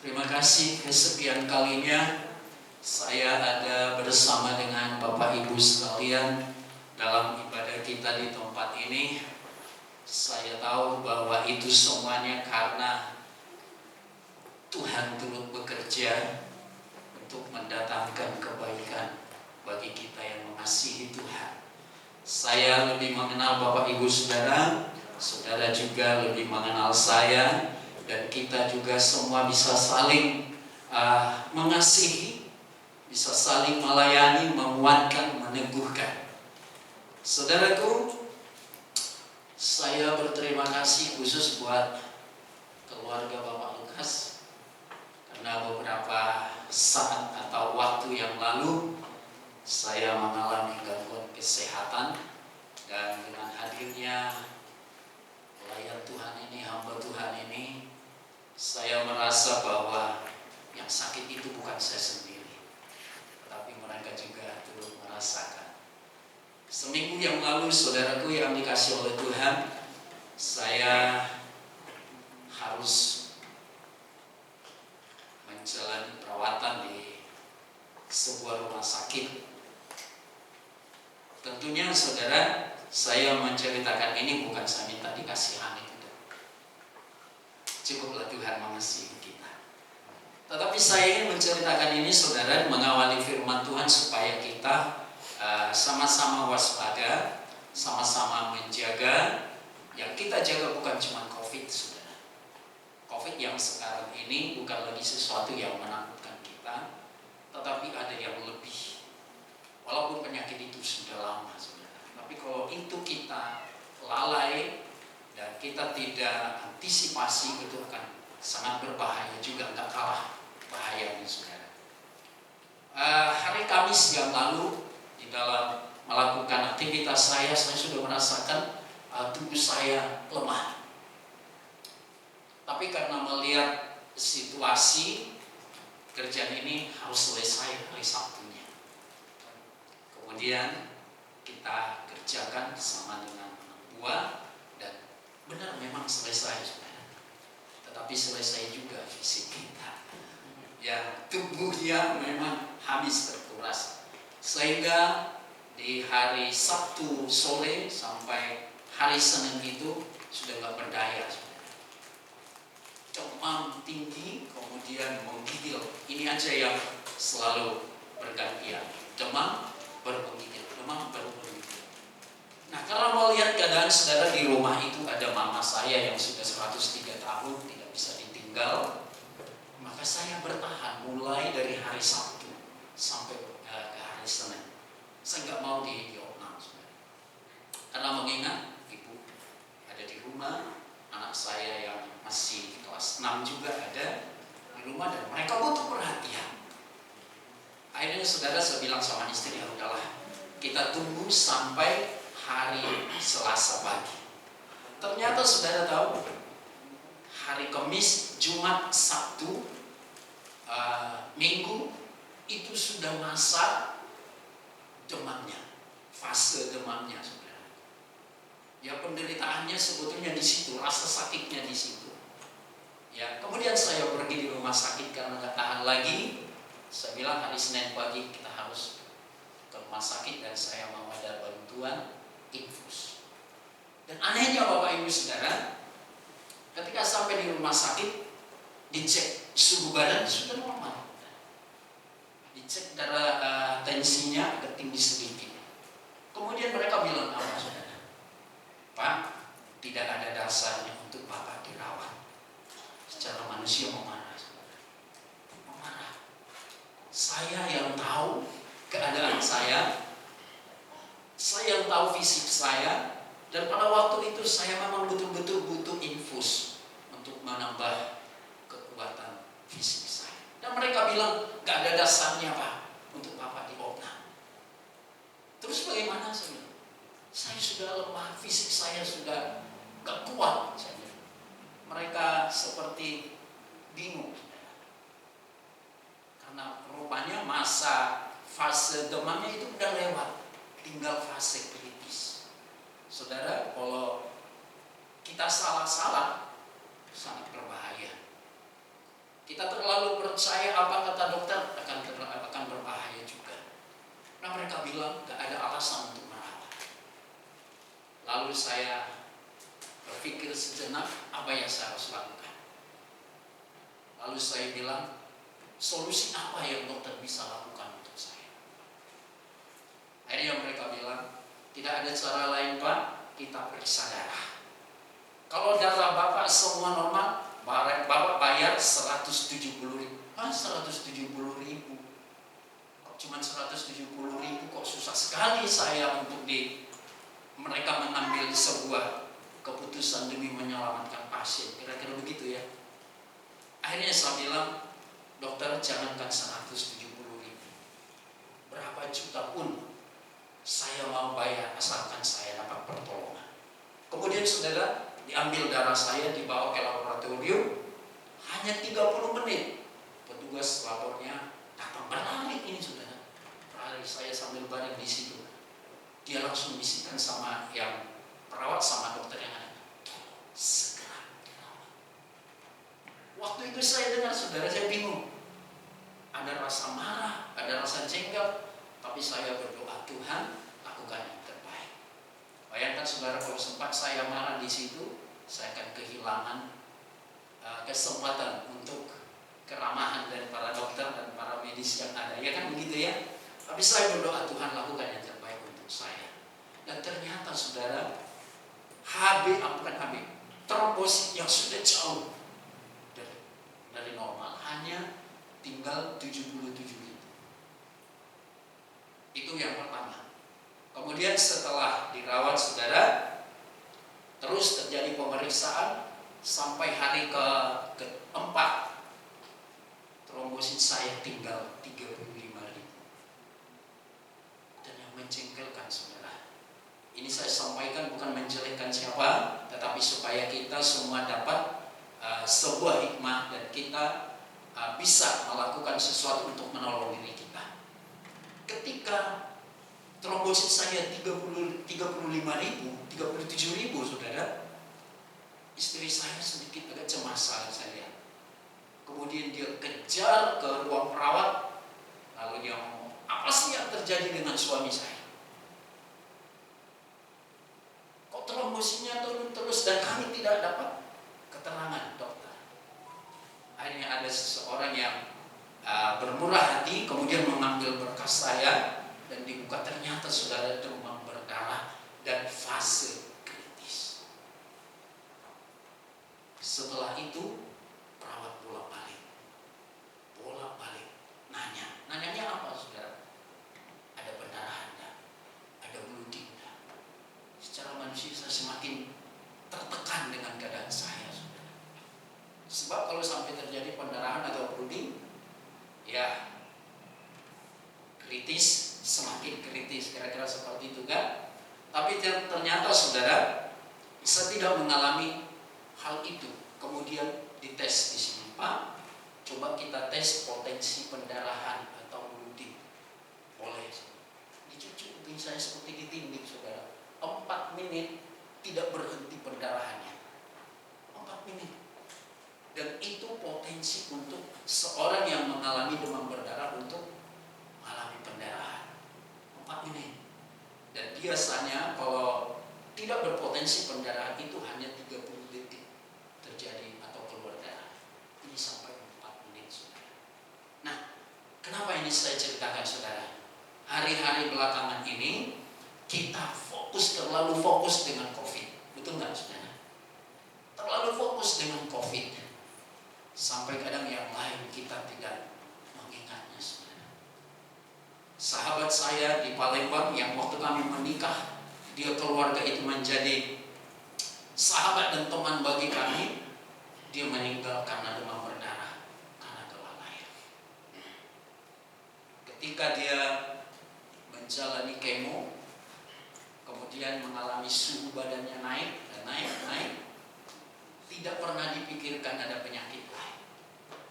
Terima kasih kesekian kalinya saya ada bersama dengan Bapak Ibu sekalian dalam ibadah kita di tempat ini. Saya tahu bahwa itu semuanya karena Tuhan turut bekerja untuk mendatangkan kebaikan bagi kita yang mengasihi Tuhan. Saya lebih mengenal Bapak Ibu Saudara, Saudara juga lebih mengenal saya, dan kita juga semua bisa saling mengasihi, bisa saling melayani, menguatkan, meneguhkan. Saudaraku, saya berterima kasih khusus buat keluarga Bapak Lukas, karena beberapa saat atau waktu yang lalu saya mengalami gangguan kesehatan, dan dengan hadirnya pelayan Tuhan ini, hamba Tuhan ini, saya merasa bahwa yang sakit itu bukan saya sendiri, tetapi mereka juga turut merasakan. Seminggu yang lalu, saudaraku yang dikasih oleh Tuhan, saya harus menjalani perawatan di sebuah rumah sakit. Tentunya saudara, saya menceritakan ini bukan saya minta dikasihani, tidak. Cukuplah Tuhan mengasihi kita. Tetapi saya ingin menceritakan ini saudara, mengawali firman Tuhan supaya kita sama-sama waspada, sama-sama menjaga. Yang kita jaga bukan cuma COVID, saudara. COVID yang sekarang ini bukan lagi sesuatu yang menakutkan kita, tetapi ada yang lebih. Walaupun penyakit itu sudah lama, saudara. Tapi kalau itu kita lalai dan kita tidak antisipasi, itu akan sangat berbahaya juga, nggak kalah bahayanya, saudara. Hari Kamis yang lalu, di dalam melakukan aktivitas saya sudah merasakan tubuh saya lemah. Tapi karena melihat situasi, kerjaan ini harus selesai hari Sabtunya. Kemudian kita kerjakan sama dengan anak buah, dan benar memang selesai, saudara. Tetapi selesai juga fisik kita, yang tubuhnya memang habis terkuras, sehingga di hari Sabtu sore sampai hari Senin itu sudah nggak berdaya, saudara. Demam tinggi, kemudian menggigil. Ini aja yang selalu bergantian, demam berpenggigil, demam berpenggigil. Nah, karena melihat keadaan saudara, di rumah itu ada mama saya yang sudah 103 tahun, tidak bisa ditinggal, maka saya bertahan mulai dari hari Sabtu sampai ke hari Senin. Saya nggak mau diopnam, saudara. Karena mengingat ibu ada di rumah, anak saya yang masih kelas 6 juga ada di rumah, dan mereka butuh perhatian. Akhirnya saudara, saya bilang sama istri, ya udahlah, kita tunggu sampai hari Selasa pagi. Ternyata saudara tahu, hari Kamis, Jumat, Sabtu, Minggu itu sudah masa demamnya, fase demamnya, saudara. Ya, penderitaannya sebetulnya di situ, rasa sakitnya di situ. Ya, kemudian saya pergi di rumah sakit karena nggak tahan lagi. Saya bilang hari Senin pagi kita harus ke rumah sakit, dan saya mau ada bantuan infus. Dan anehnya Bapak Ibu Saudara, ketika sampai di rumah sakit, dicek suhu badan sudah normal. Dicek darah, tensinya agak tinggi sedikit. Kemudian mereka bilang apa, saudara? Pak, tidak ada dasarnya untuk Bapak dirawat. Secara manusia memarah, saudara. Memarah. Saya yang tahu keadaan saya yang tahu fisik saya, dan pada waktu itu saya memang betul-betul butuh infus untuk menambah kekuatan fisik saya. Dan mereka bilang, gak ada dasarnya Pak untuk Bapak diopnam. Terus bagaimana, saudara? Saya sudah lemah, fisik saya sudah gak kuat, saudara. Mereka seperti bingung, saudara. Karena rupanya masa fase demamnya itu udah lewat, tinggal fase kritis. Saudara, kalau kita salah-salah sangat berbahaya. Kita terlalu saya apa kata dokter akan berbahaya juga. Nah mereka bilang gak ada alasan untuk merawat. Lalu saya berpikir sejenak apa yang saya harus lakukan. Lalu saya bilang, solusi apa yang dokter bisa lakukan untuk saya? Akhirnya mereka bilang, tidak ada cara lain Pak, kita periksa darah. Kalau darah Bapak semua normal, Bapak bayar 170.000. 170.000. Kok cuma 170.000, kok susah sekali saya untuk mereka mengambil sebuah keputusan demi menyelamatkan pasien. Kira-kira begitu ya. Akhirnya saya bilang, dokter jangankan 170.000, berapa juta pun saya mau bayar asalkan saya dapat pertolongan. Kemudian saudara, diambil darah saya, dibawa ke laboratorium, hanya 30 menit. Petugas labornya datang berlari ini saudara. Berlari, saya sambil baring di situ. Dia langsung bisikan sama yang perawat sama dokter yang ada, segera dirawat. Waktu itu saya dengar saudara, saya bingung. Ada rasa marah, ada rasa jengkel, tapi saya berdoa, Tuhan lakukan yang terbaik. Bayangkan saudara, kalau sempat saya marah di situ, saya akan kehilangan kesempatan untuk keramahan dari para dokter dan para medis yang ada. Ya kan begitu ya. Tapi saya berdoa, Tuhan lakukan yang terbaik untuk saya. Dan ternyata saudara, trombosit yang sudah jauh dari normal, hanya tinggal 77.000. Itu yang pertama. Kemudian setelah dirawat saudara, terus terjadi pemeriksaan sampai hari keempat, trombosit saya tinggal 35.000. Dan yang menjengkelkan saudara, ini saya sampaikan bukan menjelekkan siapa, tetapi supaya kita semua dapat sebuah hikmah dan kita bisa melakukan sesuatu untuk menolong diri kita. Ketika trombosit saya 37.000 saudara, istri saya sedikit agak cemas saya lihat. Kemudian dia kejar ke ruang perawat, lalu dia ngomong, apa sih yang terjadi dengan suami saya? Kok trombositnya turun terus dan kami tidak dapat keterangan dokter. Akhirnya ada seseorang yang bermurah hati kemudian mengambil berkas saya dan dibuka, ternyata saudara demam berdarah dan fase kritis. Setelah itu perawat bolak-balik nanyanya apa saudara? Ada pendarahan enggak? Ada bleeding enggak? Secara manusia saya semakin tertekan dengan keadaan saya saudara. Sebab kalau sampai terjadi pendarahan atau bleeding, ya kritis, semakin kritis, kira-kira seperti itu kan. Tapi ternyata saudara, saya tidak mengalami hal itu. Kemudian dites di sini, Pak, coba kita tes potensi pendarahan atau bleeding. Boleh. Dicucuk kuping saya seperti ditindih saudara. 4 menit tidak berhenti pendarahannya. 4 menit. Dan itu potensi untuk seorang yang mengalami demam berdarah untuk mengalami pendarahan. 4 menit. Dan biasanya kalau tidak berpotensi pendarahan itu hanya 30 detik terjadi atau keluar darah. Ini sampai 4 menit saudara. Nah, kenapa ini saya ceritakan saudara? Hari-hari belakangan ini kita terlalu fokus dengan COVID. Betul nggak saudara? Terlalu fokus dengan COVID. Sampai kadang yang lain kita tidak mengingatnya saudara. Sahabat saya di Palembang yang waktu kami menikah, dia keluarga itu menjadi sahabat dan teman bagi kami. Dia meninggal karena demam berdarah, karena kelalaian. Ketika dia menjalani kemo, kemudian mengalami suhu badannya naik, tidak pernah dipikirkan ada penyakit lain.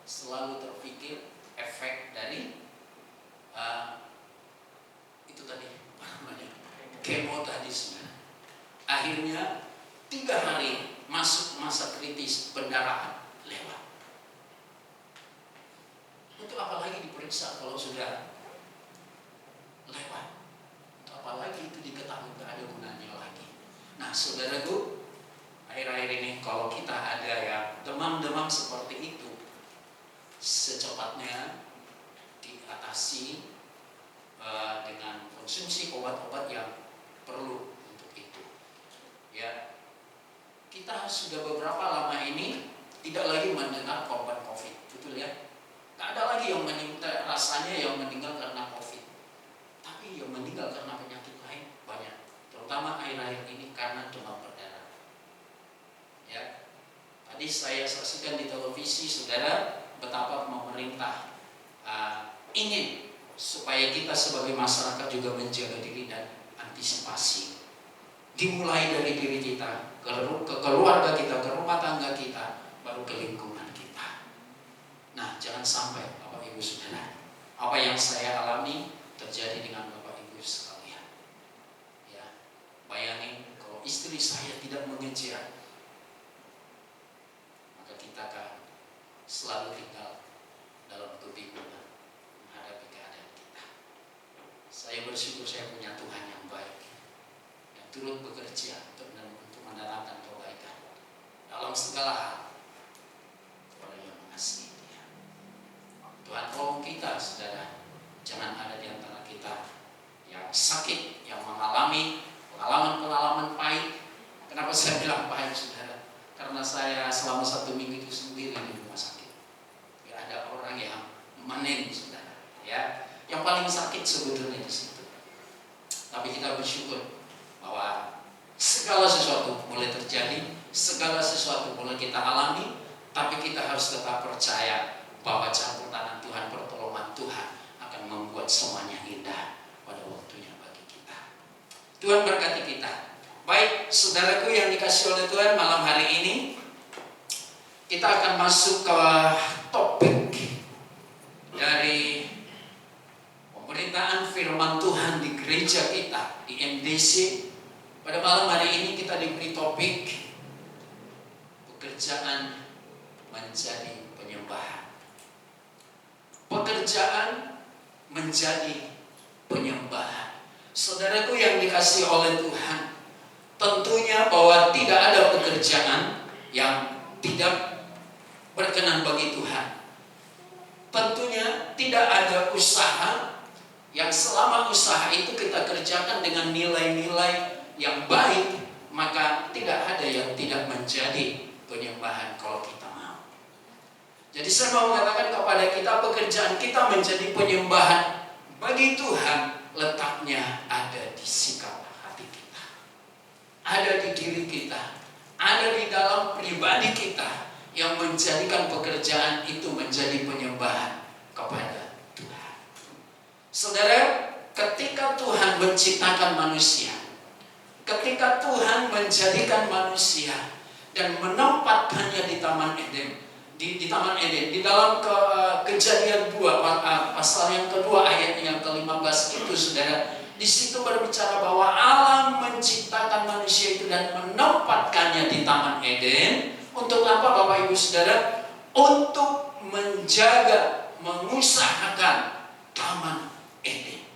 Selalu terpikir efek dari itu tadi, apa namanya, kemo tadi sebenarnya. Akhirnya 3 hari masuk masa kritis, pendarahan lewat. apalagi diperiksa kalau sudah lewat? Untuk apalagi itu diketahui, tidak ada gunanya lagi. Nah, saudaraku, akhir-akhir ini kalau kita ada yang demam-demam seperti itu, secepatnya diatasi dengan konsumsi obat-obat yang perlu untuk itu. Ya, kita sudah beberapa lama ini tidak lagi mendengar korban COVID, betul ya? Tak ada lagi yang meninggal, rasanya yang meninggal karena COVID, tapi yang meninggal karena penyakit lain banyak, terutama akhir-akhir ini karena demam berdarah. Ya, tadi saya saksikan di televisi, saudara, betapa pemerintah ingin supaya kita sebagai masyarakat juga menjaga diri dan antisipasi. Dimulai dari diri kita, ke keluarga kita, ke rumah tangga kita, baru ke lingkungan kita. Nah, jangan sampai Bapak Ibu Saudara, apa yang saya alami terjadi dengan Bapak Ibu sekalian. Ya, bayangin kalau istri saya tidak mengejar, maka kita akan selalu tinggal dalam kebingungan menghadapi keadaan kita. Saya bersyukur saya punya Tuhan yang baik, yang turut bekerja untuk mendatangkan kebaikan dalam segala hal kepada yang mengasihi Dia. Tuhan tolong kita, saudara, jangan ada di antara kita yang sakit, yang mengalami pengalaman-pengalaman pahit. Kenapa saya bilang pahit, saudara? Karena saya selama 1 minggu itu sendiri di rumah sakit. Tidak ada orang yang menemani, saudara. Ya, yang paling sakit sebetulnya di situ. Tapi kita bersyukur bahwa segala sesuatu boleh terjadi, segala sesuatu boleh kita alami, tapi kita harus tetap percaya bahwa campur tangan Tuhan, pertolongan Tuhan akan membuat semuanya indah pada waktunya bagi kita. Tuhan berkati kita. Baik, saudaraku yang dikasihi oleh Tuhan, malam hari ini kita akan masuk ke topik dari pemberitaan firman Tuhan di gereja kita, di MDC. Pada malam hari ini kita diberi topik pekerjaan menjadi penyembahan. Pekerjaan menjadi penyembahan. Saudaraku yang dikasihi oleh Tuhan, tentunya bahwa tidak ada pekerjaan yang tidak berkenan bagi Tuhan. Tentunya tidak ada usaha yang selama usaha itu kita kerjakan dengan nilai-nilai yang baik, maka tidak ada yang tidak menjadi penyembahan kalau kita mau. Jadi saya mau mengatakan kepada kita, pekerjaan kita menjadi penyembahan bagi Tuhan letaknya ada di sikap hati kita, ada di diri kita, ada di dalam pribadi kita yang menjadikan pekerjaan itu menjadi penyembahan kepada Tuhan. Saudara, ketika Tuhan menciptakan manusia, ketika Tuhan menjadikan manusia dan menempatkannya di Taman Eden, di Taman Eden, di dalam Kejadian 2 pasal yang kedua ayat yang ke-15 itu, saudara, di situ berbicara bahwa Allah menciptakan manusia itu dan menempatkannya di Taman Eden. Untuk apa, Bapak Ibu Saudara? Untuk menjaga, mengusahakan Taman Eden.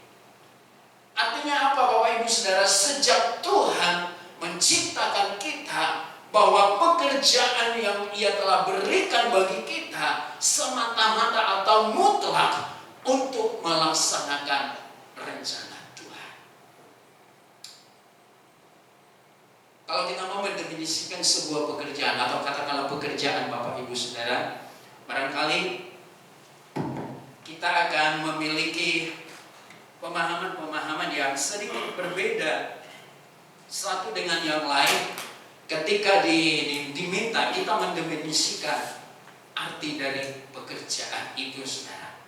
Artinya apa, Bapak Ibu Saudara? Sejak Tuhan menciptakan kita, bahwa pekerjaan yang Ia telah berikan bagi kita semata-mata atau mutlak untuk melaksanakan rencana Tuhan. Kalau kita mau mendefinisikan sebuah pekerjaan atau katakanlah pekerjaan, Bapak Ibu Saudara, barangkali kita akan memiliki pemahaman-pemahaman yang sedikit berbeda satu dengan yang lain ketika diminta kita mendefinisikan arti dari pekerjaan itu, saudara.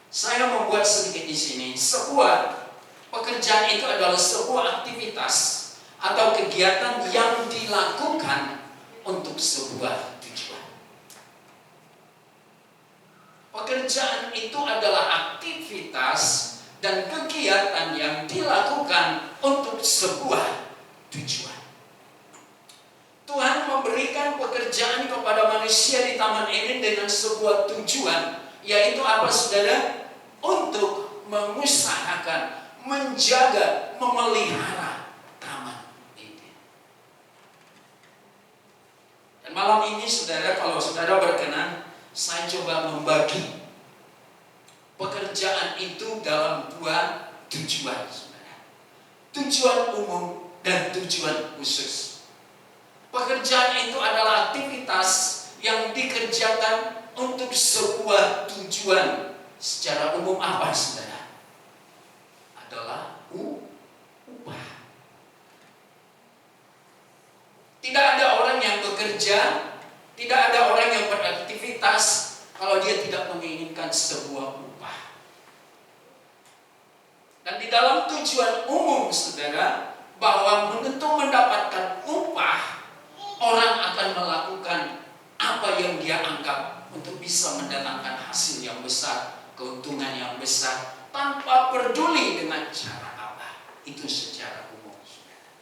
Saya membuat sedikit di sini. Sebuah pekerjaan itu adalah sebuah aktivitas atau kegiatan yang dilakukan untuk sebuah tujuan. Pekerjaan itu adalah aktivitas dan kegiatan yang dilakukan untuk sebuah tujuan. Tuhan memberikan pekerjaan kepada manusia di Taman Eden dengan sebuah tujuan, Yaitu apa saudara? Untuk mengusahakan, menjaga, memelihara taman Eden. Dan malam ini saudara, kalau saudara berkenan, saya coba membagi pekerjaan itu dalam dua tujuan saudara. Tujuan umum dan tujuan khusus. Pekerjaan itu adalah aktivitas yang dikerjakan untuk sebuah tujuan. Secara umum apa saudara? Adalah upah. Tidak ada orang yang bekerja, tidak ada orang yang beraktivitas kalau dia tidak menginginkan sebuah upah. Dan di dalam tujuan umum saudara, bahwa untuk mendapatkan upah, orang akan melakukan apa yang dia anggap untuk bisa mendatangkan hasil yang besar, keuntungan yang besar, tanpa peduli dengan cara apa. Itu secara umum saudara.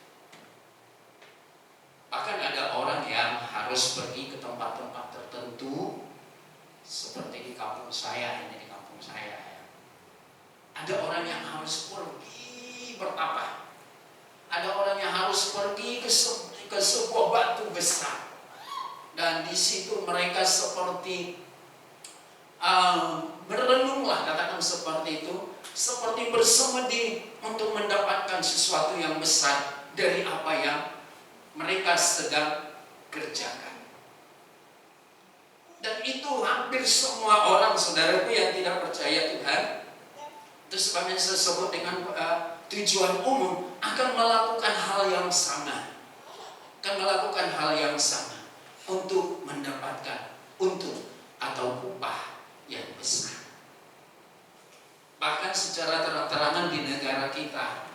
Bahkan ada orang yang harus pergi ke tempat-tempat tertentu, seperti di kampung saya, ini di kampung saya ya. Ada orang yang harus pergi bertapa. Ada orang yang harus pergi ke sebuah batu besar. Dan di situ mereka seperti merenunglah, katakan seperti itu, seperti bersemedi untuk mendapatkan sesuatu yang besar dari apa yang mereka sedang kerjakan. Dan itu hampir semua orang saudaraku yang tidak percaya Tuhan, itu sebabnya saya sebut dengan tujuan umum, akan melakukan hal yang sama, untuk mendapatkan untung atau upah yang besar. Bahkan secara terang-terangan di negara kita,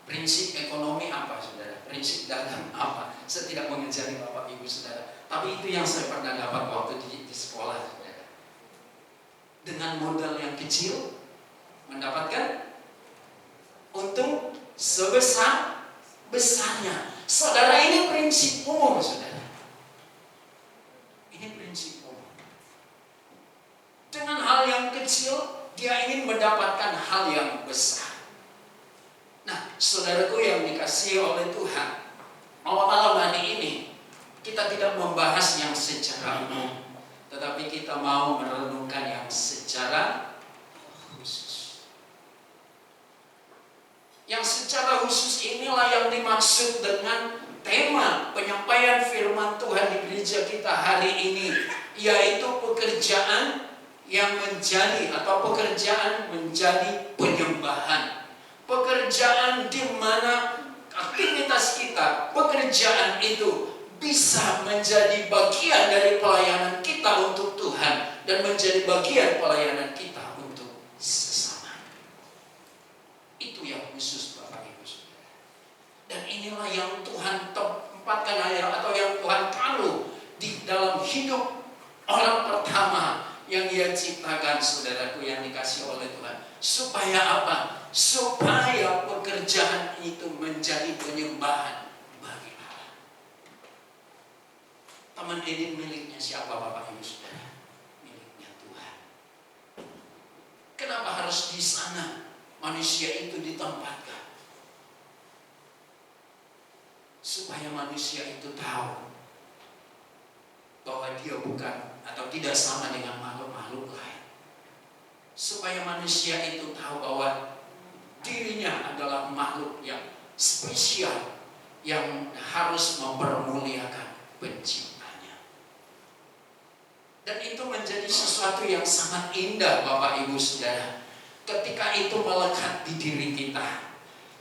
prinsip ekonomi apa saudara? Prinsip dagang apa? Saya tidak mengajari Bapak Ibu saudara, tapi itu yang saya pernah dapat waktu di sekolah saudara. Dengan modal yang kecil mendapatkan untung sebesar-besarnya. Saudara, ini prinsip umum saudara. Ini prinsip umum. Dengan hal yang kecil, dia ingin mendapatkan hal yang besar. Nah, saudaraku yang dikasihi oleh Tuhan, malam hari ini kita tidak membahas yang secara umum, tetapi kita mau merenungkan yang secara khusus. Yang secara khusus inilah yang dimaksud dengan tema penyampaian firman Tuhan di gereja kita hari ini, yaitu pekerjaan yang menjadi atau pekerjaan menjadi penyembahan. Pekerjaan di mana aktivitas kita, pekerjaan itu bisa menjadi bagian dari pelayanan kita untuk Tuhan dan menjadi bagian pelayanan kita untuk sesama. Itu yang khusus Bapak Ibu Saudara. Dan inilah yang Tuhan tempatkan atau yang Tuhan taruh di dalam hidup orang pertama yang Dia ciptakan saudaraku yang dikasih oleh Tuhan. Supaya apa? Supaya pekerjaan itu menjadi penyembahan bagi Allah. Taman Eden miliknya siapa Bapak Ibu Saudara? Miliknya Tuhan. Kenapa harus di sana manusia itu ditempatkan? Supaya manusia itu tahu bahwa dia bukan atau tidak sama dengan makhluk-makhluk lain. Supaya manusia itu tahu bahwa dirinya adalah makhluk yang spesial, yang harus mempermuliakan penciptanya. Dan itu menjadi sesuatu yang sangat indah Bapak Ibu Saudara, ketika itu melekat di diri kita.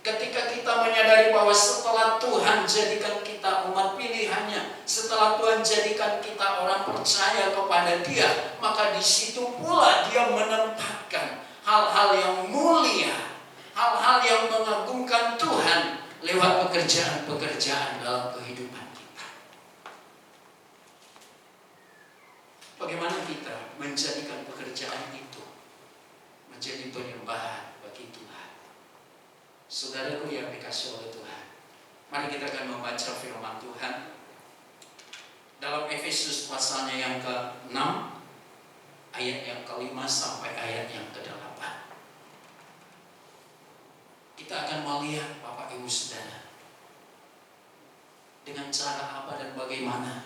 Ketika kita menyadari bahwa setelah Tuhan jadikan kita umat pilihannya, setelah Tuhan jadikan kita orang percaya kepada Dia, maka di situ pula Dia menempatkan hal-hal yang mulia, hal-hal yang mengagungkan Tuhan lewat pekerjaan-pekerjaan dalam kehidupan kita. Bagaimana kita menjadikan pekerjaan itu menjadi penyembahan bagi Tuhan? Saudaraku yang dikasih oleh Tuhan, mari kita akan membaca firman Tuhan dalam Efesus pasalnya yang ke-6 ayat yang ke-5 sampai ayat yang ke-8. Kita akan melihat Bapak Ibu Saudara, dengan cara apa dan bagaimana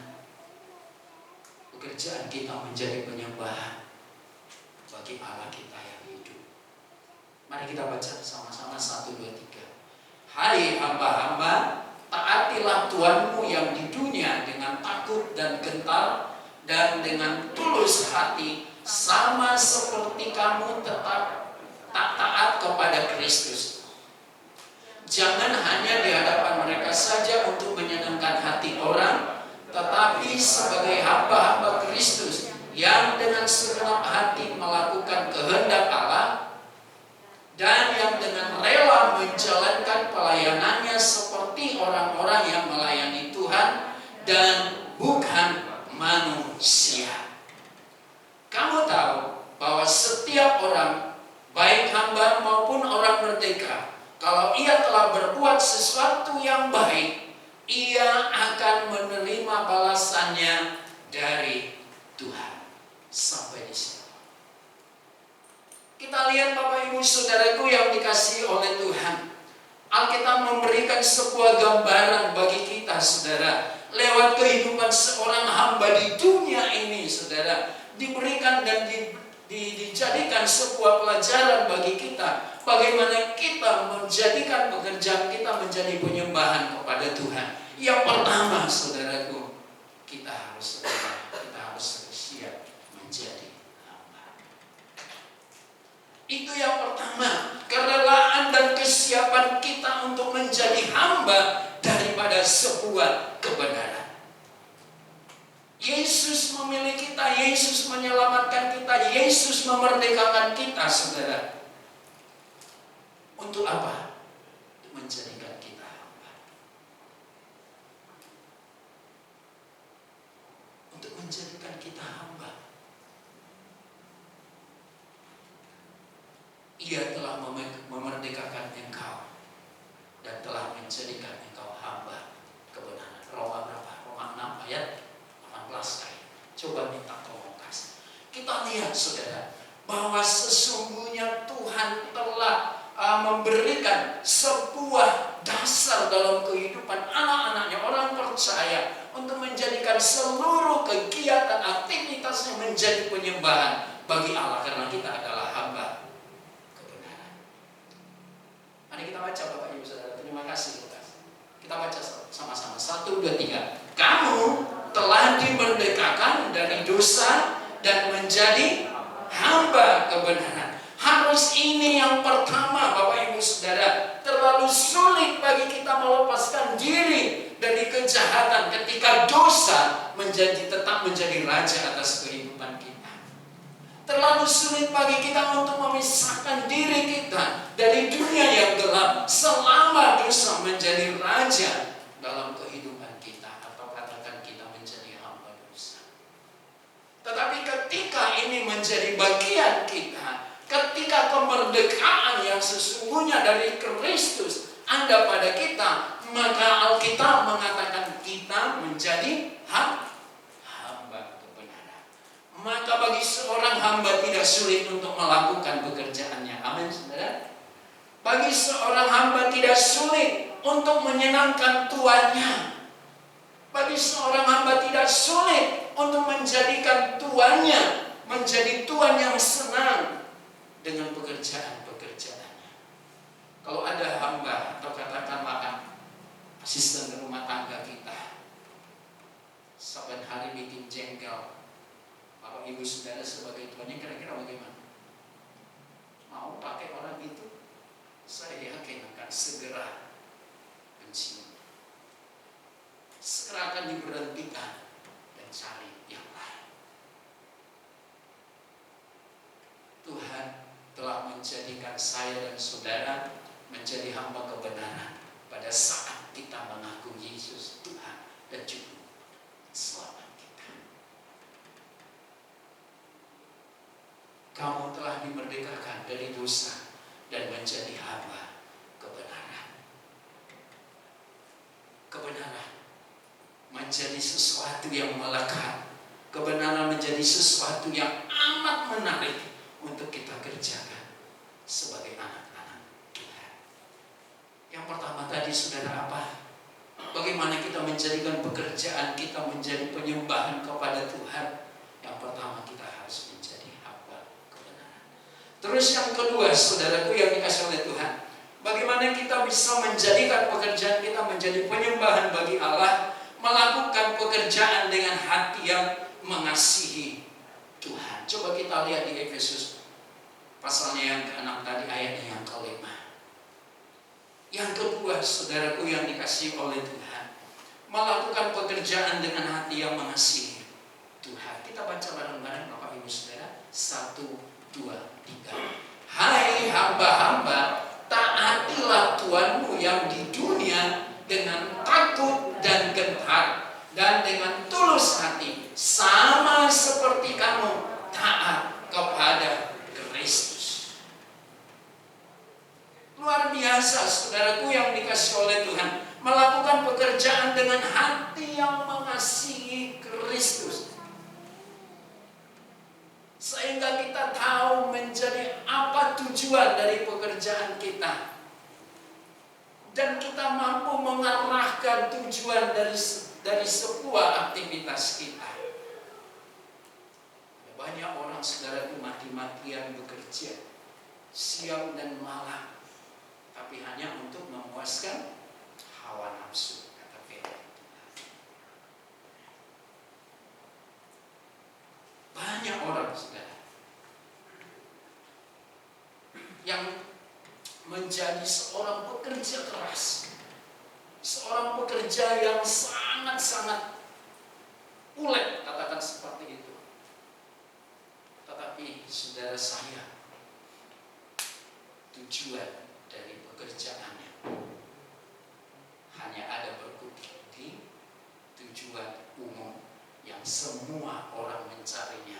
pekerjaan kita menjadi penyembahan bagi Allah kita yang hidup. Mari kita baca sama-sama 1, 2, 3. Hai hamba-hamba, taatilah Tuhanmu yang di dunia dengan takut dan gentar dan dengan tulus hati, sama seperti kamu tetap tak taat kepada Kristus. Jangan hanya di hadapan mereka saja untuk menyenangkan hati orang, tetapi sebagai hamba-hamba Kristus yang dengan segenap hati melakukan kehendak Allah dan yang dengan rela menjalankan pelayanannya seperti orang-orang yang melayani Tuhan dan bukan manusia. Kamu tahu bahwa setiap orang, baik hamba maupun orang merdeka, kalau ia telah berbuat sesuatu yang baik, ia akan menerima balasannya dari Tuhan. Sampai di sini. Kita lihat Bapak Ibu Saudaraku yang dikasihi oleh Tuhan. Alkitab memberikan sebuah gambaran bagi kita, saudara, lewat kehidupan seorang hamba di dunia ini, saudara, diberikan dan dijadikan sebuah pelajaran bagi kita, bagaimana kita menjadikan pekerjaan kita menjadi penyembahan kepada Tuhan. Yang pertama, saudaraku, kita harus siap menjadi hamba. Itu yang pertama, kerelaan dan kesiapan kita untuk menjadi hamba daripada sebuah kebenaran. Yesus memilih kita, Yesus menyelamatkan kita, Yesus memerdekakan kita, saudara. Untuk apa? Untuk menjadikan kita hamba. Untuk menjadikan kita hamba. Ia telah memerdekakan engkau dan telah menjadikan engkau hamba kebenaran. Roma berapa? Roma 6 ayat 18 kali. Coba minta tolong kasih. Kita lihat, saudara, bahwa sesungguhnya Tuhan telah memberikan sebuah dasar dalam kehidupan anak-anaknya, orang percaya, untuk menjadikan seluruh kegiatan aktivitasnya menjadi penyembahan bagi Allah, karena kita adalah hamba kebenaran. Mari kita baca Bapak Ibu Saudara. Terima kasih. Kita baca sama-sama. 1, 2, 3. Kamu telah dimerdekakan dari dosa dan menjadi hamba kebenaran. Harus ini yang pertama, Bapak Ibu Saudara. Terlalu sulit bagi kita melepaskan diri dari kejahatan ketika dosa tetap menjadi raja atas kehidupan kita. Terlalu sulit bagi kita untuk memisahkan diri kita dari dunia yang gelap selama dosa menjadi raja dalam kehidupan kita, atau katakan kita menjadi hamba dosa. Tetapi ketika ini menjadi bagian kita, ketika kemerdekaan yang sesungguhnya dari Kristus ada pada kita, maka Alkitab mengatakan kita menjadi hamba kebenaran. Maka bagi seorang hamba tidak sulit untuk melakukan pekerjaannya. Amin, saudara. Bagi seorang hamba tidak sulit untuk menyenangkan tuannya. Bagi seorang hamba tidak sulit untuk menjadikan tuannya menjadi tuan yang senang dengan pekerjaan-pekerjaannya. Kalau ada hamba atau katakanlah asisten rumah tangga kita, saban hari bikin jengkel, Bapak Ibu Saudara sebagai tuannya kira-kira bagaimana? Mau pakai orang itu? Saya yakin akan segera pensiun. Segera akan diberhentikan dan cari yang lain. Tuhan telah menjadikan saya dan saudara menjadi hamba kebenaran pada saat kita mengaku Yesus Tuhan dan Juru Selamat kita. Kamu telah dimerdekakan dari dosa dan menjadi hamba kebenaran. Kebenaran menjadi sesuatu yang melekat. Kebenaran menjadi sesuatu yang amat menarik untuk kita kerjakan sebagai anak-anak Tuhan. Yang pertama tadi saudara apa? Bagaimana kita menjadikan pekerjaan kita menjadi penyembahan kepada Tuhan? Yang pertama kita harus menjadi hamba kebenaran. Terus yang kedua saudaraku yang dikasihi oleh Tuhan, bagaimana kita bisa menjadikan pekerjaan kita menjadi penyembahan bagi Allah? Melakukan pekerjaan dengan hati yang mengasihi Tuhan. Coba kita lihat di Efesus pasalnya yang ke-6 tadi, ayatnya yang ke-5. Yang kedua saudaraku yang dikasihi oleh Tuhan, melakukan pekerjaan dengan hati yang mengasihi Tuhan. Kita baca bareng-bareng Bapak Ibu Saudara. 1, 2, 3. Hai hamba-hamba, taatilah Tuhanmu yang di dunia dengan takut dan gentar dan dengan tulus hati, sama seperti kamu taat kepada Kristus. Luar biasa saudaraku yang dikasihi oleh Tuhan, melakukan pekerjaan dengan hati yang mengasihi Kristus. Sehingga kita tahu menjadi apa tujuan dari pekerjaan kita. Dan kita mampu mengarahkan tujuan dari sebuah aktivitas kita. Banyak orang saudaraku mati-matian bekerja siang dan malam, tapi hanya untuk memuaskan hawa nafsu, kata firman. Banyak orang saudara yang menjadi seorang pekerja keras, seorang pekerja yang sangat-sangat ulet, katakan seperti itu. Tetapi saudara saya, tujuan dari pekerjaannya hanya ada berkutik di tujuan umum yang semua orang mencarinya.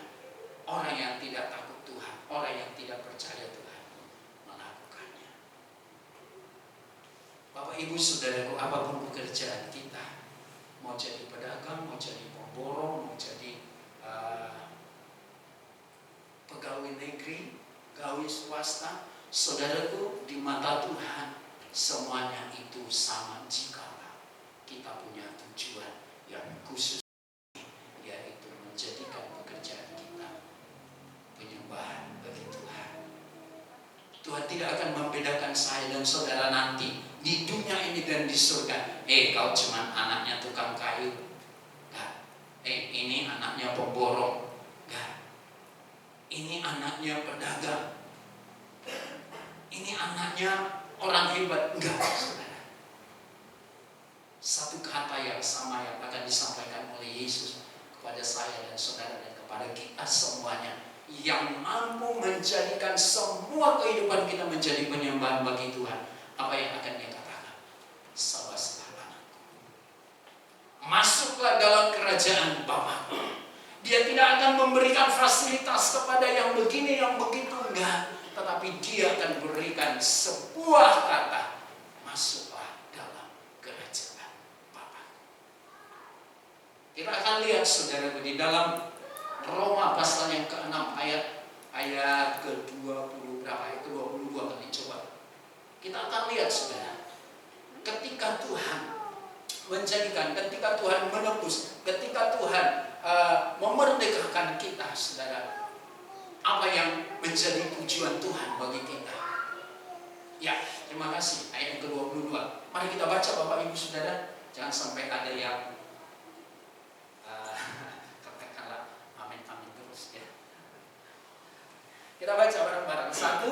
Orang yang tidak takut Tuhan, orang yang tidak percaya Tuhan melakukannya. Bapak Ibu Saudaraku, apapun pekerjaan kita, mau jadi pedagang, mau jadi pemborong, mau jadi pegawai negeri, pegawai swasta, saudaraku, di mata Tuhan semuanya itu sama jikalau kita punya tujuan yang khusus, yaitu menjadikan pekerjaan kita penyembahan bagi Tuhan. Tuhan tidak akan membedakan saya dan saudara nanti di dunia ini dan di surga. Kau cuma anaknya tukang kayu, gak. Ini anaknya pemborong, gak. Ini anaknya pedagang, ini anaknya orang hebat, enggak saudara. Satu kata yang sama yang akan disampaikan oleh Yesus kepada saya dan saudara dan kepada kita semuanya, yang mampu menjadikan semua kehidupan kita menjadi penyembahan bagi Tuhan. Apa yang akan dia katakan? Sawaslah anakku, masuklah dalam kerajaan Bapa. Dia tidak akan memberikan fasilitas kepada yang begini, yang begitu, enggak. Tetapi dia akan berikan sebuah kata, masuklah dalam kerajaan Bapa. Kita akan lihat saudara di dalam Roma pasal yang ke-6 ayat ke-20 berapa? Ayat ke-22 kali coba. Kita akan lihat saudara, ketika Tuhan menjadikan, ketika Tuhan menebus, ketika Tuhan memerdekakan kita saudara, apa yang menjadi tujuan Tuhan bagi kita? Ya, terima kasih. Ayat ke-22. Mari kita baca Bapak Ibu Saudara. Jangan sampai ada yang katakanlah amin terus ya. Kita baca bareng-bareng. 1,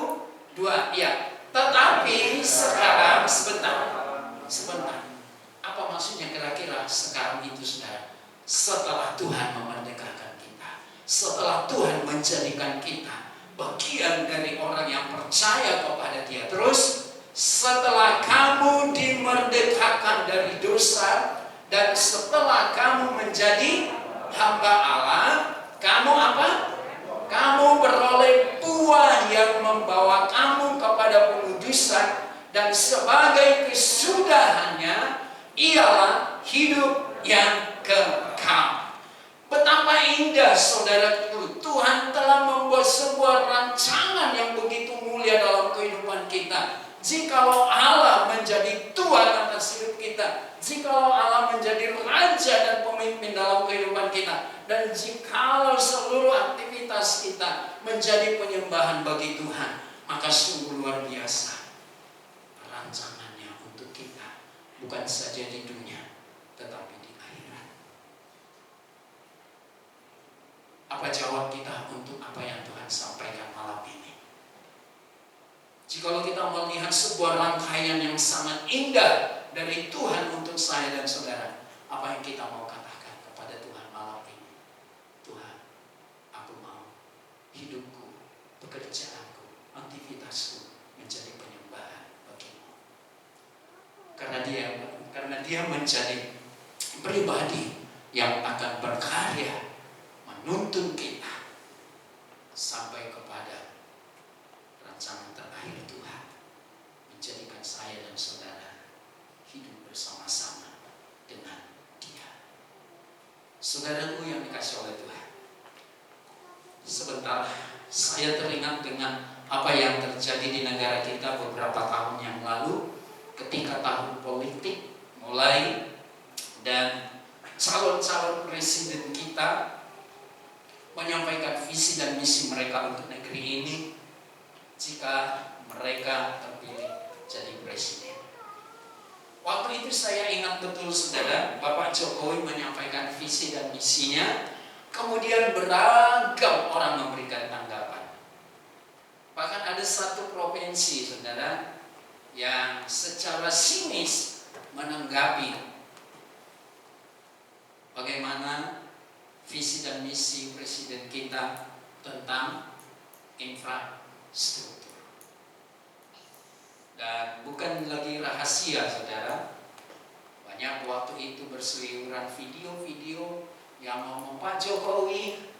2, ya. Tetapi sekarang sebentar. Apa maksudnya kira-kira sekarang itu saudara? Setelah Tuhan memerdekakan kita, setelah Tuhan menjadikan kita bagian dari orang yang percaya kepada Dia. Terus setelah kamu dimerdekakan dari dosa dan setelah kamu menjadi hamba Allah, kamu apa? Kamu beroleh buah yang membawa kamu kepada pengudusan, dan sebagai kesudahannya ialah hidup yang kekal. Betapa indah saudaraku, Tuhan telah membuat sebuah rancangan yang begitu mulia dalam kehidupan kita. Jikalau Allah menjadi Tuhan atas hidup kita, jikalau Allah menjadi Raja dan pemimpin dalam kehidupan kita, dan jikalau seluruh aktivitas kita menjadi penyembahan bagi Tuhan, maka sungguh luar biasa rancangannya untuk kita, bukan saja di dunia, tetapi di akhirat. Apa jawab kita untuk apa yang Tuhan sampaikan malam ini? Jikalau kita melihat sebuah rangkaian yang sangat indah dari Tuhan untuk saya dan saudara, apa yang kita mau katakan kepada Tuhan malam ini? Tuhan, aku mau hidupku, pekerjaanku, aktivitasku menjadi penyembahan bagimu. Karena dia menjadi pribadi yang akan berkarya menuntun kita sampai kepada rancangan terakhir Tuhan, menjadikan saya dan saudara hidup bersama-sama dengan Dia. Saudaraku yang dikasihi oleh Tuhan, sebentar saya teringat dengan apa yang terjadi di negara kita beberapa tahun yang lalu, ketika tahun politik mulai dan calon-calon presiden kita menyampaikan visi dan misi mereka untuk negeri ini jika mereka terpilih jadi presiden. Waktu itu saya ingat betul saudara, Bapak Jokowi menyampaikan visi dan misinya, kemudian beragam orang memberikan tanggapan. Bahkan ada satu provinsi saudara yang secara sinis menanggapi bagaimana visi dan misi presiden kita tentang infrastruktur. Dan bukan lagi rahasia saudara, banyak waktu itu berseliweran video-video yang ngomong, Pak Jokowi,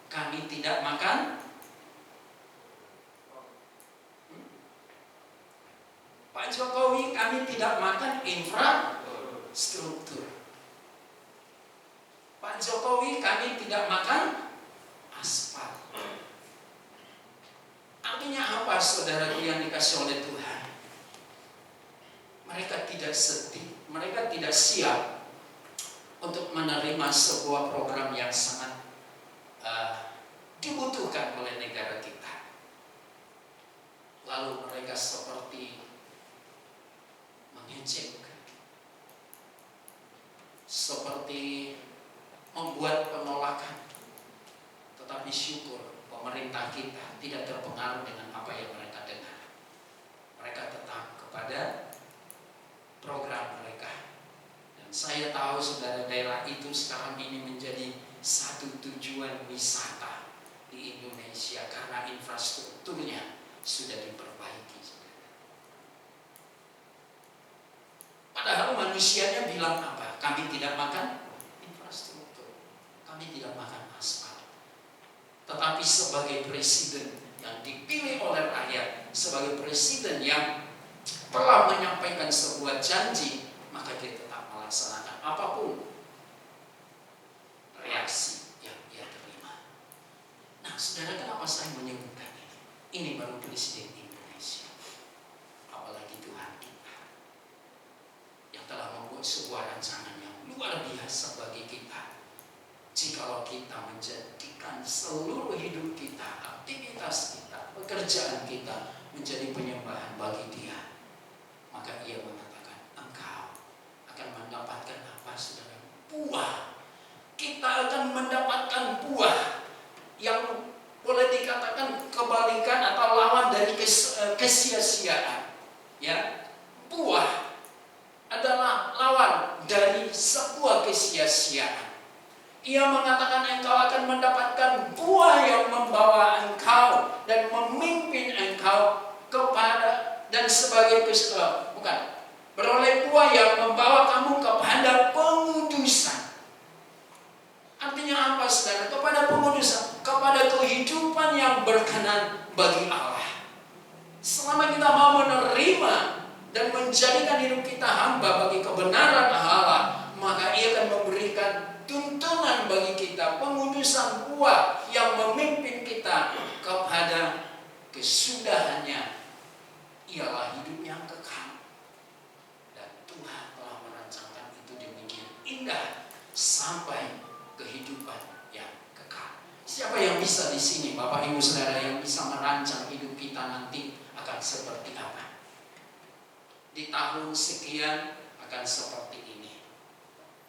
kami tidak makan. Pak Jokowi, kami tidak makan infrastruktur. Pak Jokowi, kami tidak makan aspal. Artinya apa saudaraku yang dikasih oleh Tuhan? Mereka tidak sedih, mereka tidak siap untuk menerima sebuah program yang sangat dibutuhkan oleh negara kita. Lalu mereka seperti mengejekkan, seperti membuat penolakan. Tetapi syukur pemerintah kita tidak terpengaruh dengan apa yang mereka dengar. Mereka tetap kepada program mereka. Dan saya tahu saudara, daerah itu sekarang ini menjadi satu tujuan wisata di Indonesia karena infrastrukturnya sudah diperbaiki. Padahal manusianya bilang apa? Kami tidak makan infrastruktur, kami tidak makan aspal. Tetapi sebagai presiden yang dipilih oleh rakyat, sebagai presiden yang telah menyampaikan sebuah janji, maka dia tetap melaksanakan apapun reaksi yang ia terima. Nah saudara, kenapa saya menyebutkan ini? Ini baru presiden Indonesia, apalagi Tuhan kita yang telah membuat sebuah rancangan yang luar biasa bagi kita. Jikalau kita menjadikan seluruh hidup kita, aktivitas kita, pekerjaan kita menjadi penyembahan bagi Dia, maka Ia mengatakan, engkau akan mendapatkan apa saudara? Buah. Kita akan mendapatkan buah yang boleh dikatakan kebalikan atau lawan dari kesia-siaan. Ya, buah adalah lawan dari sebuah kesia-siaan. Ia mengatakan engkau akan mendapatkan buah yang membawa engkau dan memimpin engkau kepada dan sebagai beroleh buah yang membawa kamu kepada pengudusan. Artinya apa saudara? Kepada pengudusan, kepada kehidupan yang berkenan bagi Allah. Selama kita mau menerima dan menjadikan hidup kita hamba bagi kebenaran Allah, maka Ia akan memberikan tuntunan bagi kita, pengudusan buah yang memimpin kita kepada kesudahannya, ialah hidup yang kekal. Dan Tuhan telah merancangkan itu demikian indah sampai kehidupan yang kekal. Siapa yang bisa di sini, Bapak Ibu Saudara, yang bisa merancang hidup kita nanti akan seperti apa? Di tahun sekian akan seperti ini,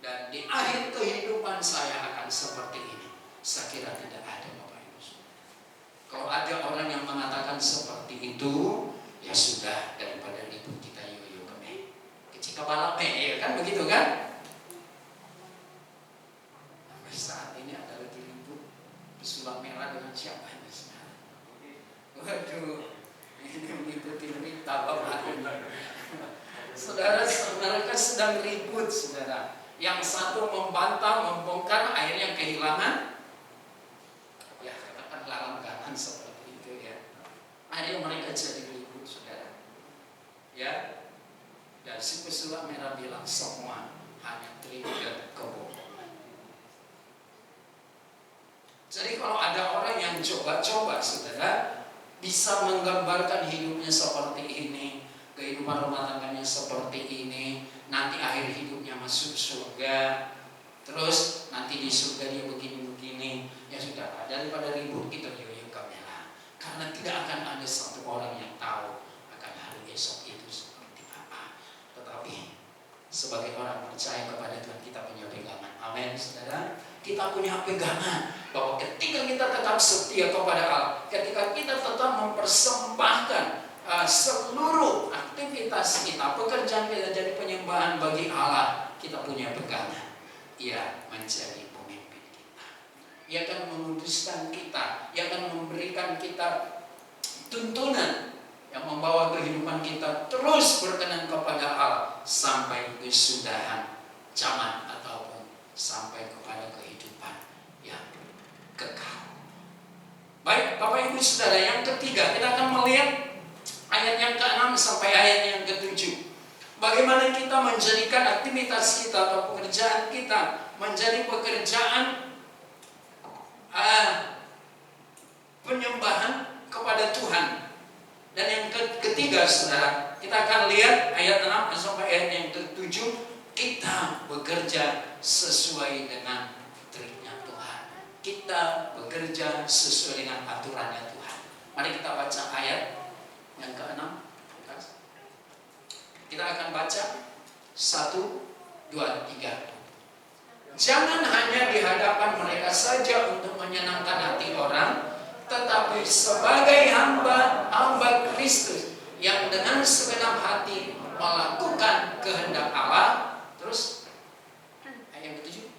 dan di akhir kehidupan saya akan seperti ini. Saya kira tidak ada, Bapak Ibu. Kalau ada orang yang mengatakan seperti itu, ya sudah, daripada ribut kita yoyo keme kecika balap ya kan, begitu kan? Sampai saat ini ada lagi ribut pesulap merah dengan siapa ini sekarang? Waduh, ini mengikuti berita Bapak Ibu. Saudara, mereka sedang ribut, saudara. Yang satu membantah, membongkar, akhirnya kehilangan, ya katakanlah langganan seperti itu ya. Akhirnya mereka jadi ribut, saudara. Ya, dan si pesulap merah bilang semua hanya trigger kebohongan. Jadi kalau ada orang yang coba-coba, saudara, bisa menggambarkan hidupnya seperti ini, kehidupan rumah tangganya seperti ini, nanti akhir hidupnya masuk surga, terus nanti di surga dia begini-begini, ya sudah, daripada ribut kita yoyo kamera, karena tidak akan ada satu orang yang tahu akan hari esok itu seperti apa. Tetapi sebagai orang percaya kepada Tuhan, kita punya pegangan. Amin, saudara. Kita punya pegangan bahwa ketika kita tetap setia kepada Allah, ketika kita tetap mempersembahkan seluruh aktivitas kita, pekerjaan kita jadi penyembahan bagi Allah, kita punya pegangan. Ia menjadi pemimpin kita. Ia akan menguduskan kita. Ia akan memberikan kita tuntunan yang membawa kehidupan kita terus berkenan kepada Allah sampai kesudahan zaman ataupun sampai kepada kehidupan yang kekal. Baik, Bapak Ibu Saudara, yang ketiga kita akan melihat ayat yang ke-6 sampai ayat yang ke-7. Bagaimana kita menjadikan aktivitas kita atau pekerjaan kita menjadi pekerjaan penyembahan kepada Tuhan. Dan yang ketiga, saudara, kita akan lihat ayat 6 sampai ayat yang ke-7. Kita bekerja sesuai dengan triknya Tuhan. Kita bekerja sesuai dengan aturannya Tuhan. Mari kita baca ayat yang ke-6. Kita akan baca 1, 2, 3. Jangan hanya di hadapan mereka saja untuk menyenangkan hati orang, tetapi sebagai hamba Kristus yang dengan segenap hati melakukan kehendak Allah. Terus ayat yang ke-7.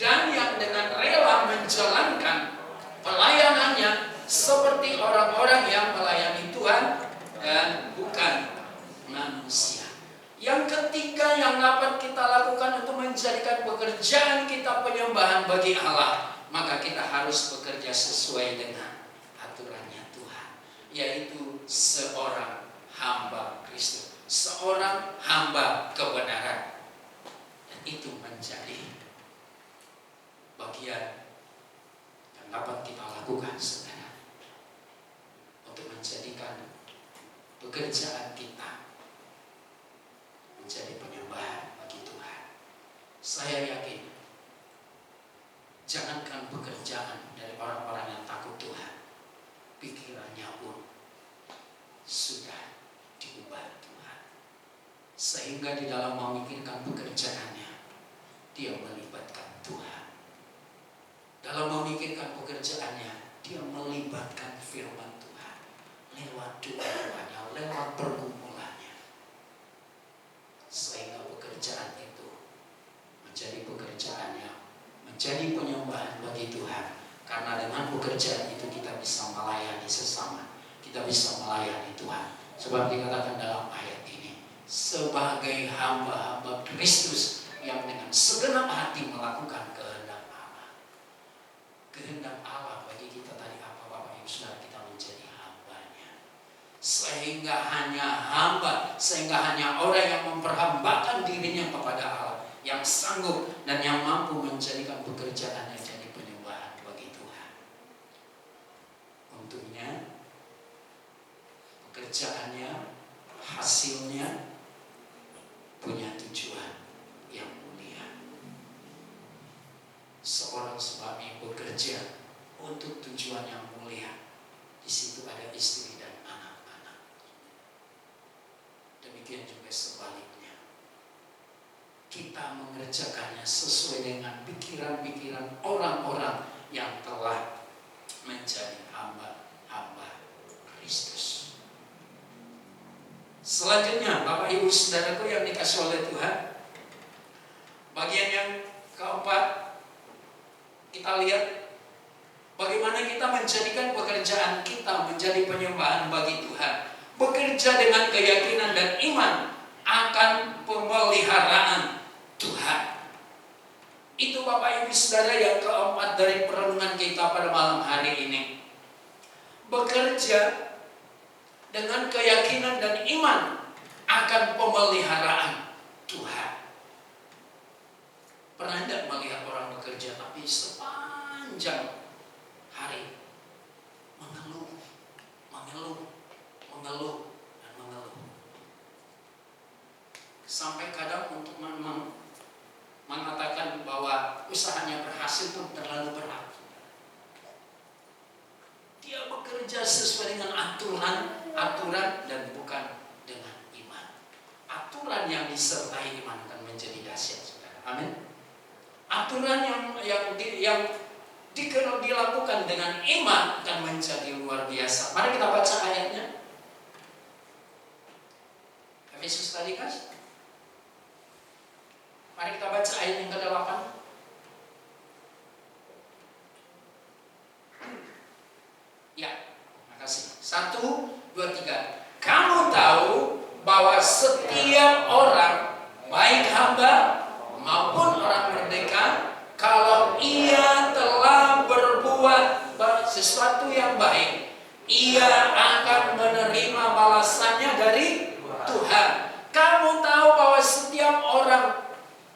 Dan yang dengan rela menjalankan pelayanannya seperti orang-orang yang melayani Tuhan dan bukan manusia. Yang ketiga yang dapat kita lakukan untuk menjadikan pekerjaan kita penyembahan bagi Allah, maka kita harus bekerja sesuai dengan aturannya Tuhan, yaitu seorang hamba Kristus, seorang hamba kebenaran. Dan itu menjadi bagian yang dapat kita lakukan, saudara, untuk menjadikan pekerjaan kita menjadi penyembahan bagi Tuhan. Saya yakin, jangankan pekerjaan dari orang-orang yang takut Tuhan, pikirannya pun sudah diubah Tuhan, sehingga di dalam memikirkan pekerjaannya, dia melibatkan Tuhan. Dalam memikirkan pekerjaannya, dia melibatkan firman Tuhan lewat doa-doanya, lewat pergumulannya, sehingga pekerjaan itu menjadi pekerjaannya, menjadi penyembahan bagi Tuhan. Karena dengan pekerjaan itu kita bisa melayani sesama, kita bisa melayani Tuhan. Sebab dikatakan dalam ayat ini, sebagai hamba-hamba Kristus yang dengan segenap hati melakukan kehendak Allah. Kehendak Allah bagi kita tadi apa, Bapak Ibu Saudara? Kita menjadi hambanya. Sehingga hanya hamba, sehingga hanya orang yang memperhambakan dirinya kepada Allah, yang sanggup dan yang mampu menjadikan pekerjaannya jadi penyembahan bagi Tuhan. Untungnya pekerjaannya, hasilnya punya tujuan yang mulia. Seorang suami bekerja untuk tujuan yang mulia. Di situ ada istri dan anak-anak. Demikian juga sebaliknya. Kita mengerjakannya sesuai dengan pikiran-pikiran orang-orang yang telah menjadi hamba-hamba Kristus. Selanjutnya, Bapak Ibu Saudaraku yang dikasihi oleh Tuhan, bagian yang keempat, kita lihat bagaimana kita menjadikan pekerjaan kita menjadi penyembahan bagi Tuhan. Bekerja dengan keyakinan dan iman akan pemeliharaan Tuhan. Itu Bapak Ibu Saudara yang keempat dari perenungan kita pada malam hari ini. Bekerja dengan keyakinan dan iman akan pemeliharaan Tuhan. Pernah tidak melihat orang bekerja tapi sepanjang hari mengeluh, dan mengeluh. Sampai kadang untuk mengatakan bahwa usahanya berhasil pun terlalu berat. Dia bekerja sesuai dengan aturan dan bukan dengan iman. Aturan yang disertai iman akan menjadi dahsyat, saudara. Amin. Aturan yang dilakukan dengan iman akan menjadi luar biasa. Mari kita baca ayatnya. Efesus tadi kan? Mari kita baca ayat yang ke-8. Ya, makasih. 1, 2, 3. Kamu tahu bahwa setiap orang, baik hamba maupun orang merdeka, kalau ia telah berbuat sesuatu yang baik, ia akan menerima balasannya dari Tuhan. Kamu tahu bahwa setiap orang,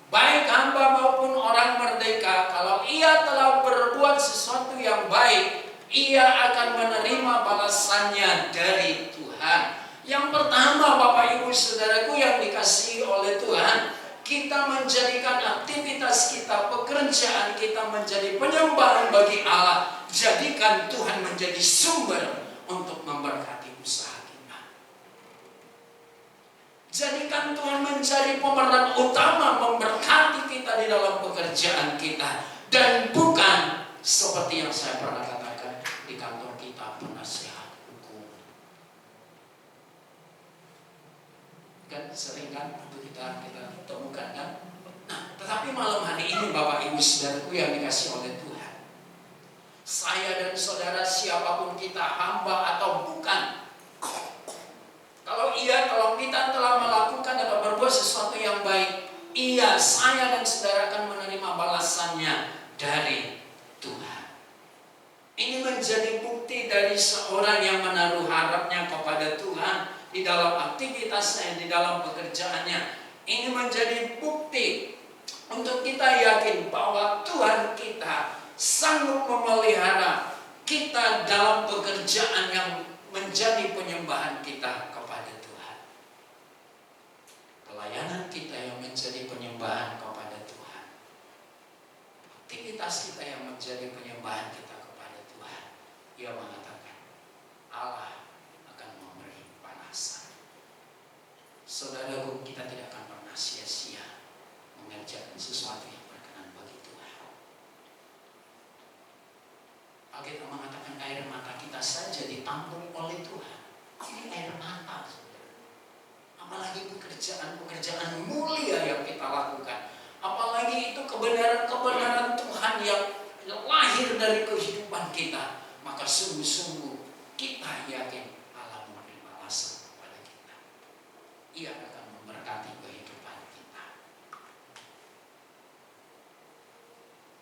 baik hamba maupun orang merdeka, kalau ia telah berbuat sesuatu yang baik, ia akan menerima balasannya dari Tuhan. Yang pertama, Bapak Ibu Saudaraku yang dikasihi oleh Tuhan, kita menjadikan aktivitas kita, pekerjaan kita menjadi penyembahan bagi Allah. Jadikan Tuhan menjadi sumber untuk memberkati usaha kita. Jadikan Tuhan menjadi pemeran utama memberkati kita di dalam pekerjaan kita. Dan bukan seperti yang saya pernah katakan di kantor kita, penasehat hukum. Kan sering kan itu kita temukan kan. Nah, tetapi malam hari ini Bapak Ibu Saudaraku yang dikasihi oleh Tuhan, saya dan saudara siapapun kita, hamba atau bukan, kalau kita telah melakukan atau berbuat sesuatu yang baik, saya dan saudara akan menerima balasannya dari Tuhan. Ini menjadi bukti dari seorang yang menaruh harapnya kepada Tuhan di dalam aktivitasnya, di dalam pekerjaannya. Ini menjadi bukti untuk kita yakin bahwa Tuhan kita sanggup memelihara kita dalam pekerjaan yang menjadi penyembahan kita kepada Tuhan. Pelayanan kita yang menjadi penyembahan kepada Tuhan. Aktivitas kita yang menjadi penyembahan kita kepada Tuhan. Ia mengatakan, Allah akan memberi balasan. Saudaraku, kita tidak akan pernah sia-sia mengerjakan sesuatu yang berkenan bagi Tuhan. Alkitab mengatakan air mata kita saja ditampung oleh Tuhan. Ini air mata, saudara. Apalagi pekerjaan mulia yang kita lakukan. Apalagi itu kebenaran Tuhan yang lahir dari kehidupan kita. Maka sungguh-sungguh kita yakin Allah memberi balasan kepada kita. Ia akan memberkati kehidupan kita.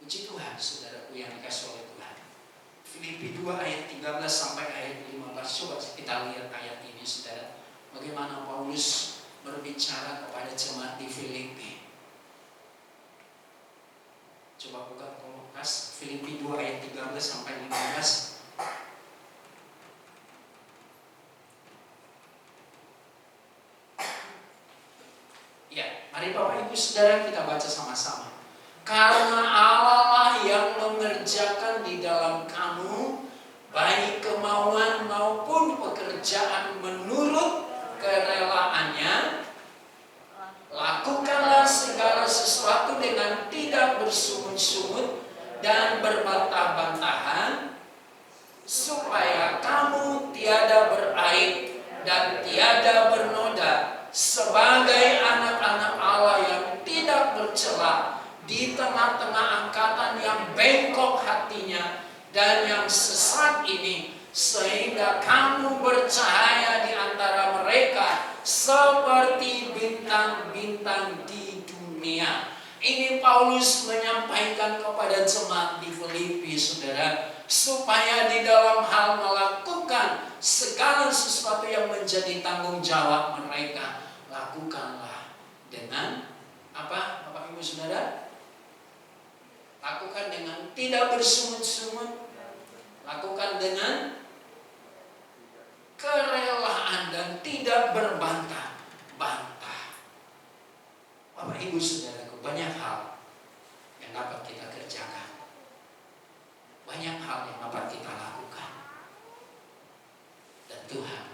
Puji Tuhan, saudaraku yang dikasihi oleh Tuhan. Filipi 2 ayat 13 sampai ayat 15. Coba kita lihat ayat ini, saudara. Bagaimana Paulus berbicara kepada jemaat di Filipi. Coba buka Lukas, Filipi 2 ayat 13 sampai 15. Ya, mari Bapak Ibu Saudara kita baca sama-sama. Karena Allah lah yang mengerjakan di dalam kamu baik kemauan maupun pekerjaan menurut kerelaannya. Lakukanlah segala sesuatu dengan tidak bersungut-sungut dan berbantah-bantahan, supaya kamu tiada beraib dan tiada bernoda sebagai anak-anak Allah yang tidak bercela di tengah-tengah angkatan yang bengkok hatinya dan yang sesat ini, sehingga kamu bercahaya di antara mereka seperti bintang-bintang di dunia. Ini Paulus menyampaikan kepada jemaat di Filipi, saudara, supaya di dalam hal melakukan segala sesuatu yang menjadi tanggung jawab mereka, lakukanlah dengan apa, Bapak Ibu Saudara? Lakukan dengan tidak bersungut-sungut, lakukan dengan kerelaan dan tidak berbantah-bantah. Bapak Ibu Saudaraku, banyak hal yang dapat kita kerjakan, banyak hal yang dapat kita lakukan, dan Tuhan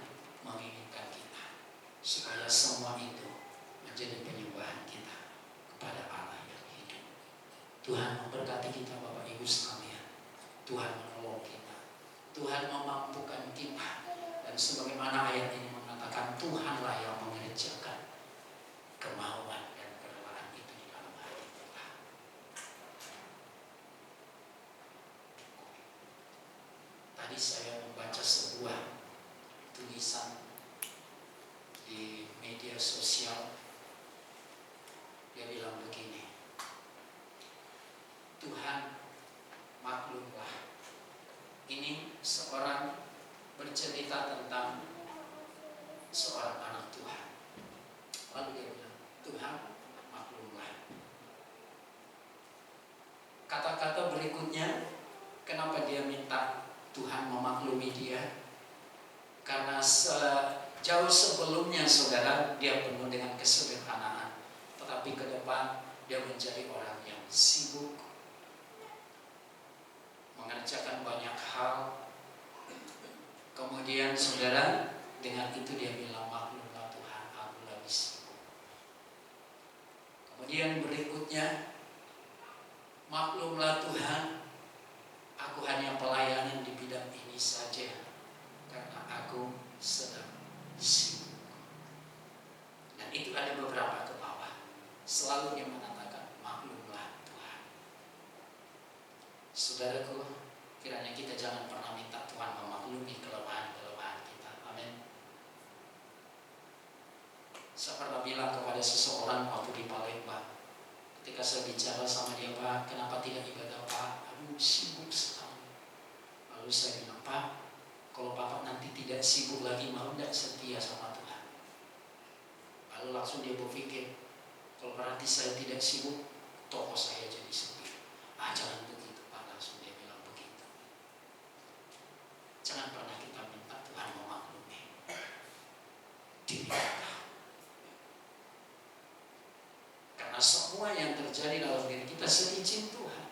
menginginkan kita supaya semua itu menjadi penyembahan kita kepada Allah yang hidup. Tuhan memberkati kita Bapak Ibu sekalian. Tuhan menolong kita, Tuhan memampukan kita. Dan sebagaimana ayat ini mengatakan, Tuhanlah yang mengerjakan kemauan dan kerelaan itu di dalam hati kita. Tadi saya membaca sebuah tulisan di media sosial. Dia bilang begini, Tuhan maklumlah. Ini seorang bercerita tentang seorang anak Tuhan. Lalu dia bilang, Tuhan maklumlah. Kata-kata berikutnya, kenapa dia minta Tuhan memaklumi dia? Karena jauh sebelumnya, saudara, dia penuh dengan kesederhanaan. Tetapi ke depan dia menjadi orang yang sibuk, mengerjakan banyak hal. Kemudian saudara, dengan itu dia bilang, maklumlah Tuhan, aku lagi sibuk. Kemudian berikutnya, maklumlah Tuhan, aku hanya pelayanan di bidang ini saja, karena aku sedang sibuk. Dan itu ada beberapa ke bawah. Selalu dia mengatakan, maklumlah Tuhan. Saudaraku, kiranya kita jangan pernah minta Tuhan memaklumi kelemahan-kelemahan kita. Amin. Saya pernah bilang kepada seseorang waktu di Palembang, ketika saya bicara sama dia, Pak, kenapa tidak ibadah Pak? Aduh, sibuk sekali. Lalu saya bilang, Pak, kalau Bapak nanti tidak sibuk lagi, mau tidak setia sama Tuhan? Lalu langsung dia berpikir, kalau berarti saya tidak sibuk, toko saya jadi sepi. Jangan begitu Pak, langsung dia bilang begitu. Jangan pernah kita minta Tuhan memaklumi diri kita. Karena semua yang terjadi dalam diri kita seizin Tuhan.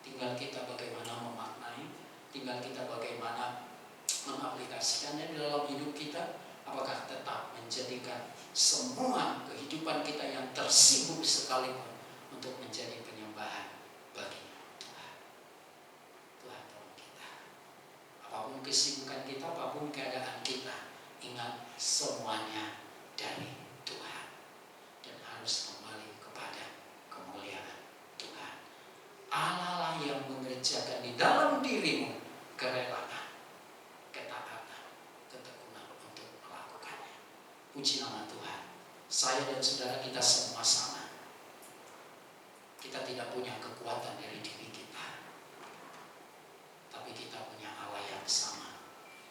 Tinggal kita bagaimana memaknai, tinggal kita bagaimana mengaplikasikannya di dalam hidup kita. Apakah tetap menjadikan semua kehidupan kita yang tersibuk sekalipun untuk menjadi penyembahan bagi Tuhan. Tuhan tolong kita. Apapun kesibukan kita, apapun keadaan kita, ingat semuanya dari Tuhan. Dan harus kembali kepada kemuliaan Tuhan. Allah lah yang mengerjakan di dalam dirimu kerelaan, ketaatan, ketekunan untuk melakukannya. Puji nama Tuhan. Saya dan saudara kita semua sama. Kita tidak punya kekuatan dari diri kita, tapi kita punya Allah yang sama,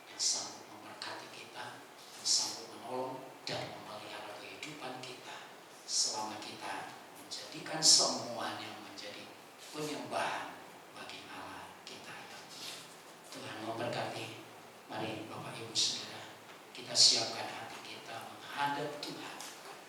yang sanggup memberkati kita, yang sanggup menolong dan memelihara Tuhan memberkati. Mari Bapak Ibu Saudara, kita siapkan hati kita menghadap Tuhan.